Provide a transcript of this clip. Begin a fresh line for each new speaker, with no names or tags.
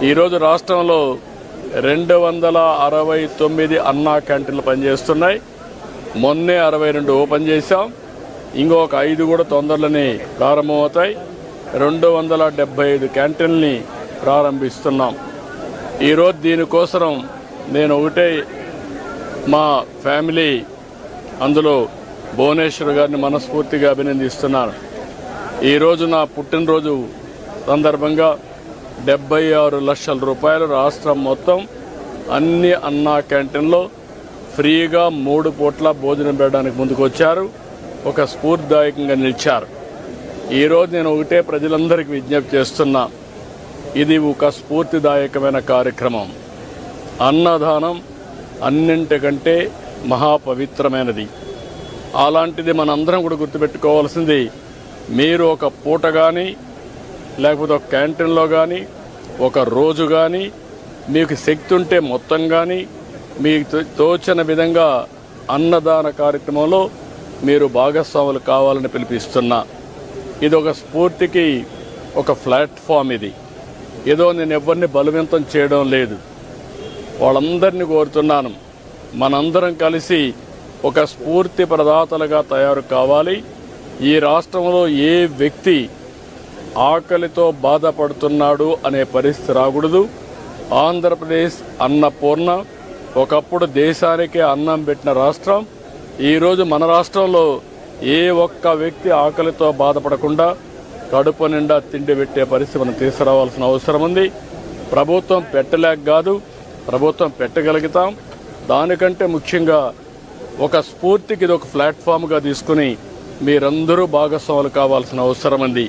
ఈరోజు రాష్ట్రంలో 269 అన్నా క్యాంటీన్లు పనిచేస్తున్నాయి. మొన్నే 62 ఓపెన్ చేశాం. ఇంకొక 5 కూడా తొందరలోనే ప్రారంభమవుతాయి. 275 క్యాంటీన్ని ప్రారంభిస్తున్నాం. ఈరోజు దీనికోసం నేను ఒకటే మా ఫ్యామిలీ అందులో భువనేశ్వర్ గారిని మనస్ఫూర్తిగా అభినందిస్తున్నాను. ఈరోజు నా పుట్టినరోజు సందర్భంగా 76 లక్షల రూపాయలు రాష్ట్రం మొత్తం అన్ని అన్నా క్యాంటీన్లో ఫ్రీగా 3 పూట్ల భోజనం పెట్టడానికి ముందుకు వచ్చారు. ఒక స్ఫూర్తిదాయకంగా నిలిచారు. ఈరోజు నేను ఒకటే ప్రజలందరికీ విజ్ఞప్తి చేస్తున్నా, ఇది ఒక స్ఫూర్తిదాయకమైన కార్యక్రమం. అన్నదానం అన్నింటికంటే మహాపవిత్రమైనది. అలాంటిది మనందరం కూడా గుర్తుపెట్టుకోవాల్సింది, మీరు ఒక పూట కానీ లేకపోతే ఒక క్యాంటీన్లో కానీ ఒక రోజు కానీ మీకు శక్తి ఉంటే మొత్తం కానీ మీకు తోచిన విధంగా అన్నదాన కార్యక్రమంలో మీరు భాగస్వాములు కావాలని పిలిపిస్తున్నా. ఇది ఒక స్ఫూర్తికి ఒక ప్లాట్ఫామ్. ఇది ఏదో నేను ఎవరిని బలవంతం చేయడం లేదు. వాళ్ళందరినీ కోరుతున్నాను, మనందరం కలిసి ఒక స్ఫూర్తి ప్రదాతలుగా తయారు కావాలి. ఈ రాష్ట్రంలో ఏ వ్యక్తి ఆకలితో బాధపడుతున్నాడు అనే పరిస్థితి రాకూడదు. ఆంధ్రప్రదేశ్ అన్నపూర్ణ, ఒకప్పుడు దేశానికే అన్నం పెట్టిన రాష్ట్రం. ఈరోజు మన రాష్ట్రంలో ఏ ఒక్క వ్యక్తి ఆకలితో బాధపడకుండా కడుపు నిండా తిండి పెట్టే పరిస్థితి మనం తీసుకురావాల్సిన అవసరం ఉంది. ప్రభుత్వం పెట్టలేక కాదు, ప్రభుత్వం పెట్టగలుగుతాం. దానికంటే ముఖ్యంగా ఒక స్ఫూర్తికి ఇది ఒక ప్లాట్ఫామ్గా తీసుకుని మీరందరూ భాగస్వాములు కావాల్సిన అవసరం ఉంది.